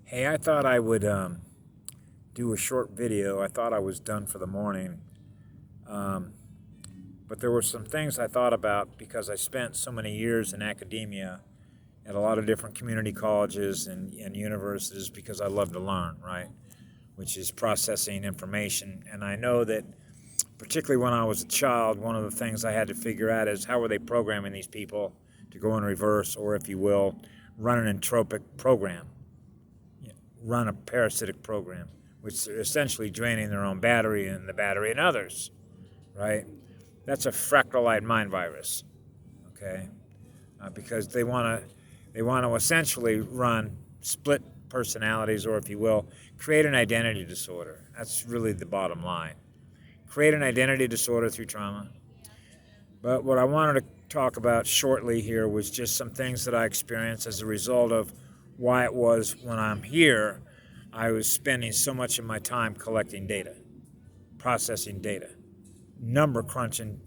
Hey, I thought I would do a short video. I thought I was done for the morning. Um, but there were some things I thought about because I spent so many years in academia at a lot of different community colleges and universities because I love to learn, right? Which is processing information. And I know that, particularly when I was a child, one of the things I had to figure out is how were they programming these people to go in reverse, or if you will, run an entropic program, run a parasitic program, which are essentially draining their own battery and the battery in others, right? That's a fractalite mind virus, okay? Because they want to essentially run split personalities, or if you will, create an identity disorder. That's really the bottom line. Create an identity disorder through trauma. But what I wanted to talk about shortly here was just some things that I experienced as a result of why it was when I'm here, I was spending so much of my time collecting data, processing data, number crunching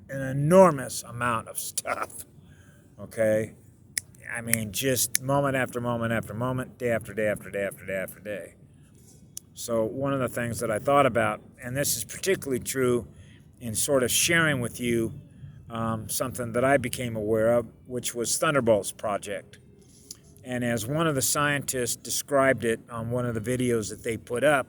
an enormous amount of stuff, okay? I mean, just moment after moment after moment, day after day after day after day after day. So one of the things that I thought about, and this is particularly true in sort of sharing with you something that I became aware of, which was Thunderbolts Project. And as one of the scientists described it on one of the videos that they put up,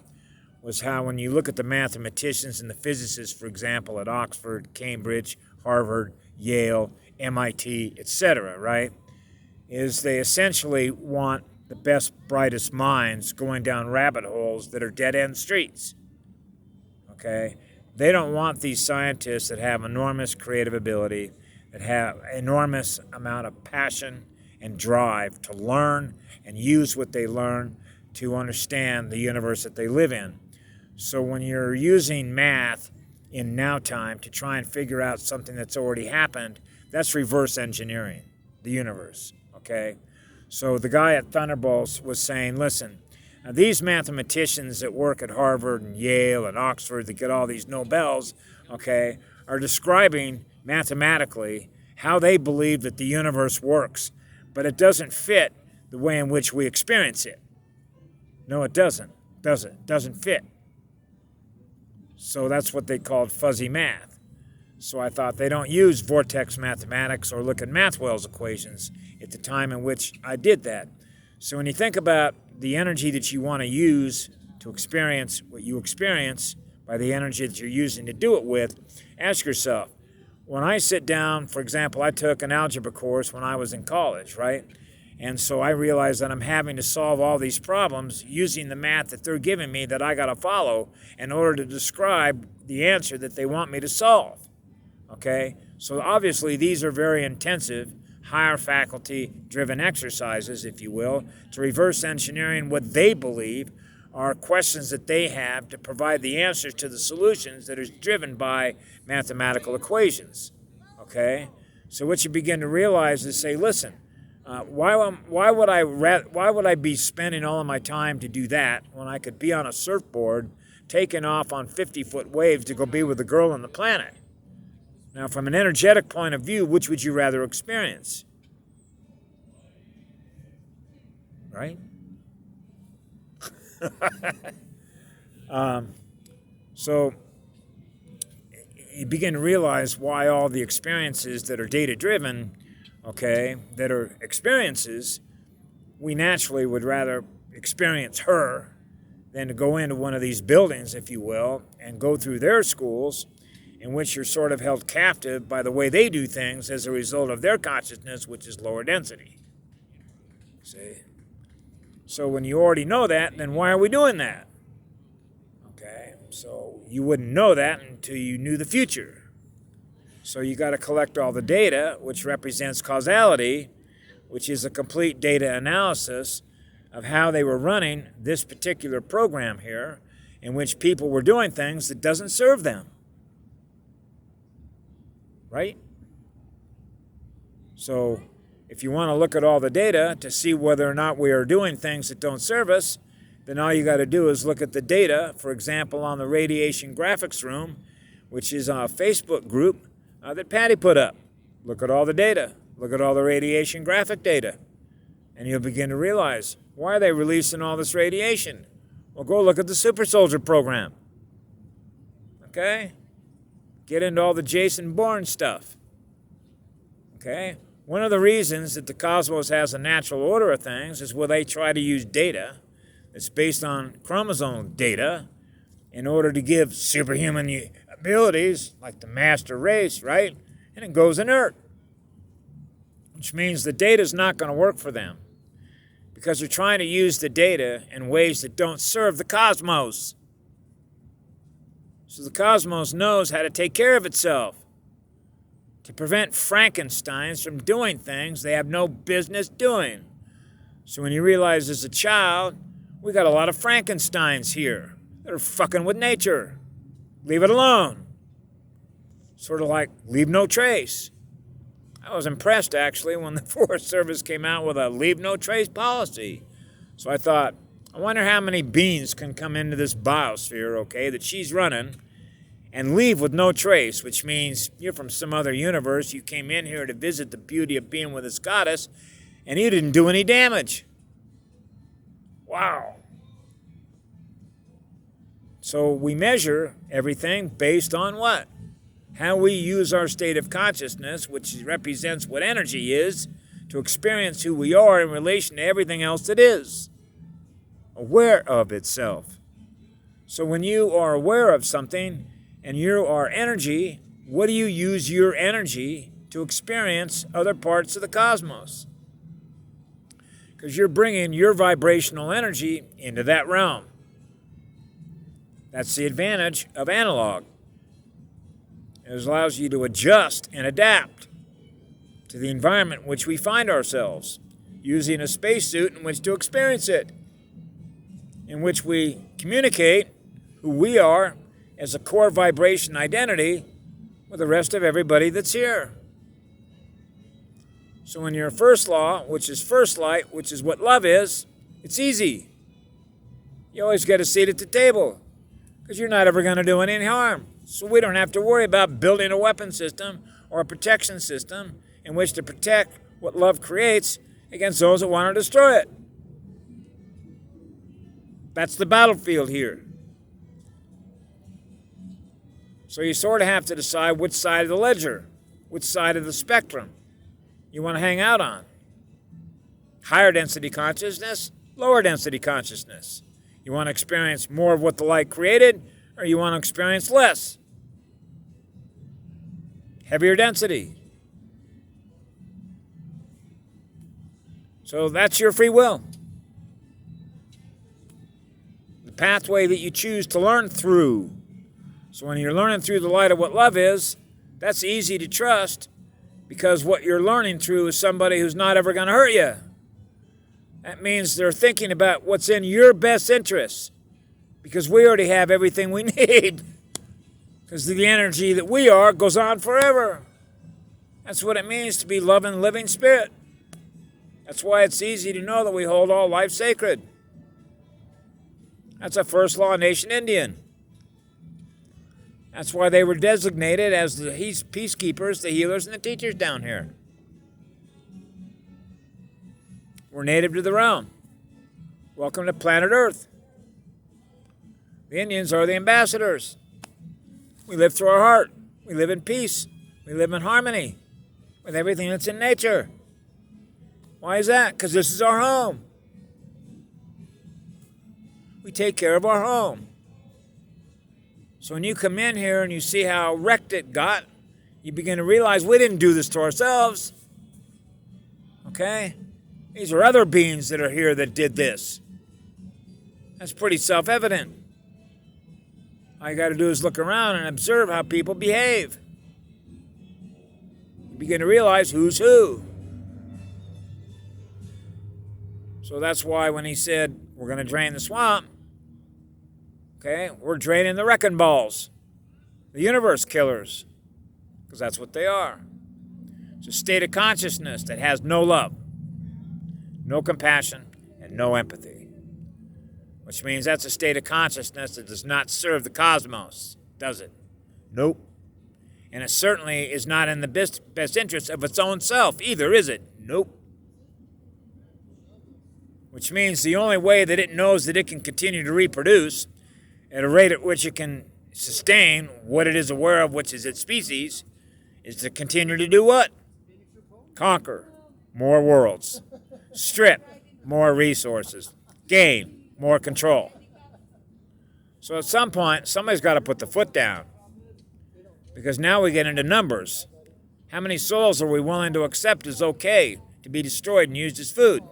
was how when you look at the mathematicians and the physicists, for example, at Oxford, Cambridge, Harvard, Yale, MIT, etc., right, is they essentially want the best, brightest minds going down rabbit holes that are dead-end streets, okay? They don't want these scientists that have enormous creative ability, that have enormous amount of passion and drive to learn and use what they learn to understand the universe that they live in. So when you're using math in now time to try and figure out something that's already happened, that's reverse engineering the universe, okay? So the guy at Thunderbolts was saying, listen, these mathematicians that work at Harvard and Yale and Oxford that get all these Nobels, okay, are describing mathematically how they believe that the universe works, but it doesn't fit the way in which we experience it. No, it doesn't. Doesn't fit. So that's what they called fuzzy math. So I thought they don't use vortex mathematics or look at Maxwell's equations at the time in which I did that. So when you think about the energy that you want to use to experience what you experience by the energy that you're using to do it with, ask yourself, when I sit down, for example, I took an algebra course when I was in college, right? And so I realized that I'm having to solve all these problems using the math that they're giving me that I got to follow in order to describe the answer that they want me to solve, okay? So obviously these are very intensive, higher faculty driven exercises, if you will, to reverse engineering what they believe are questions that they have to provide the answers to the solutions that are driven by mathematical equations, okay? So what you begin to realize is, say, listen, why would I be spending all of my time to do that when I could be on a surfboard taking off on 50-foot waves to go be with the girl on the planet? Now, from an energetic point of view, which would you rather experience? Right? So you begin to realize why all the experiences that are data-driven, okay, that are experiences, we naturally would rather experience her than to go into one of these buildings, if you will, and go through their schools in which you're sort of held captive by the way they do things as a result of their consciousness, which is lower density. See? So when you already know that, then why are we doing that? Okay, so you wouldn't know that until you knew the future. So you got to collect all the data, which represents causality, which is a complete data analysis of how they were running this particular program here, in which people were doing things that doesn't serve them. Right? So if you want to look at all the data to see whether or not we are doing things that don't serve us, then all you got to do is look at the data, for example, on the Radiation Graphics Room, which is a Facebook group that Patty put up. Look at all the data. Look at all the radiation graphic data. And you'll begin to realize, why are they releasing all this radiation? Well, go look at the Super Soldier program. Okay? Get into all the Jason Bourne stuff. Okay? One of the reasons that the cosmos has a natural order of things is where they try to use data that's based on chromosome data in order to give superhuman abilities, like the master race, right? And it goes inert. Which means the data is not going to work for them, because they're trying to use the data in ways that don't serve the cosmos. So the cosmos knows how to take care of itself, to prevent Frankensteins from doing things they have no business doing. So when you realize as a child, we got a lot of Frankensteins here that are fucking with nature. Leave it alone. Sort of like leave no trace. I was impressed, actually, when the Forest Service came out with a leave no trace policy. So I thought, I wonder how many beings can come into this biosphere, okay, that she's running, and leave with no trace, which means you're from some other universe. You came in here to visit the beauty of being with this goddess, and you didn't do any damage. Wow. So we measure everything based on what? How we use our state of consciousness, which represents what energy is, to experience who we are in relation to everything else that is. Aware of itself. So when you are aware of something and you are energy, what do you use your energy to experience other parts of the cosmos? Because you're bringing your vibrational energy into that realm. That's the advantage of analog. It allows you to adjust and adapt to the environment in which we find ourselves, using a spacesuit in which to experience it, in which we communicate who we are as a core vibration identity with the rest of everybody that's here. So in your first law, which is first light, which is what love is, it's easy. You always get a seat at the table, because you're not ever going to do any harm. So we don't have to worry about building a weapon system or a protection system in which to protect what love creates against those that want to destroy it. That's the battlefield here. So you sort of have to decide which side of the ledger, which side of the spectrum you want to hang out on. Higher density consciousness, lower density consciousness. You want to experience more of what the light created, or you want to experience less? Heavier density. So that's your free will. The pathway that you choose to learn through. So when you're learning through the light of what love is, that's easy to trust, because what you're learning through is somebody who's not ever going to hurt you. That means they're thinking about what's in your best interests, because we already have everything we need. Because the energy that we are goes on forever. That's what it means to be loving, living spirit. That's why it's easy to know that we hold all life sacred. That's a first law nation Indian. That's why they were designated as the peacekeepers, the healers, and the teachers down here. We're native to the realm. Welcome to planet Earth. The Indians are the ambassadors. We live through our heart. We live in peace. We live in harmony with everything that's in nature. Why is that? Because this is our home. We take care of our home. So when you come in here and you see how wrecked it got, you begin to realize we didn't do this to ourselves. Okay? These are other beings that are here that did this. That's pretty self-evident. All you got to do is look around and observe how people behave. You begin to realize who's who. So that's why when he said, we're going to drain the swamp, okay, we're draining the wrecking balls, the universe killers, because that's what they are. It's a state of consciousness that has no love, no compassion, and no empathy. Which means that's a state of consciousness that does not serve the cosmos, does it? Nope. And it certainly is not in the best interest of its own self either, is it? Nope. which means the only way that it knows that it can continue to reproduce at a rate at which it can sustain what it is aware of, which is its species, is to continue to do what? Conquer more worlds, strip more resources, gain more control. So at some point, somebody's got to put the foot down, because now we get into numbers. How many souls are we willing to accept as okay to be destroyed and used as food?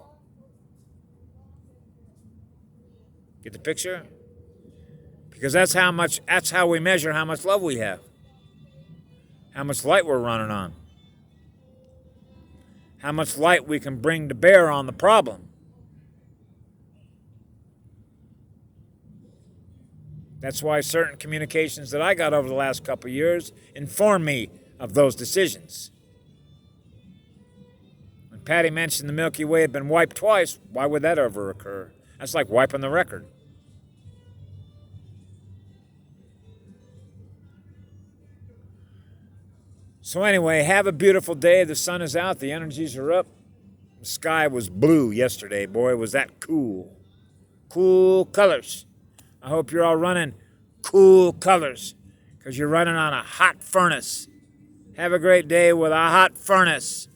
Get the picture? Because that's how we measure how much love we have, how much light we're running on, how much light we can bring to bear on the problem. That's why certain communications that I got over the last couple of years inform me of those decisions. When Patty mentioned the Milky Way had been wiped twice, why would that ever occur? That's like wiping the record. So anyway, have a beautiful day. The sun is out. The energies are up. The sky was blue yesterday. Boy, was that cool. Cool colors. I hope you're all running cool colors, because you're running on a hot furnace. Have a great day with a hot furnace.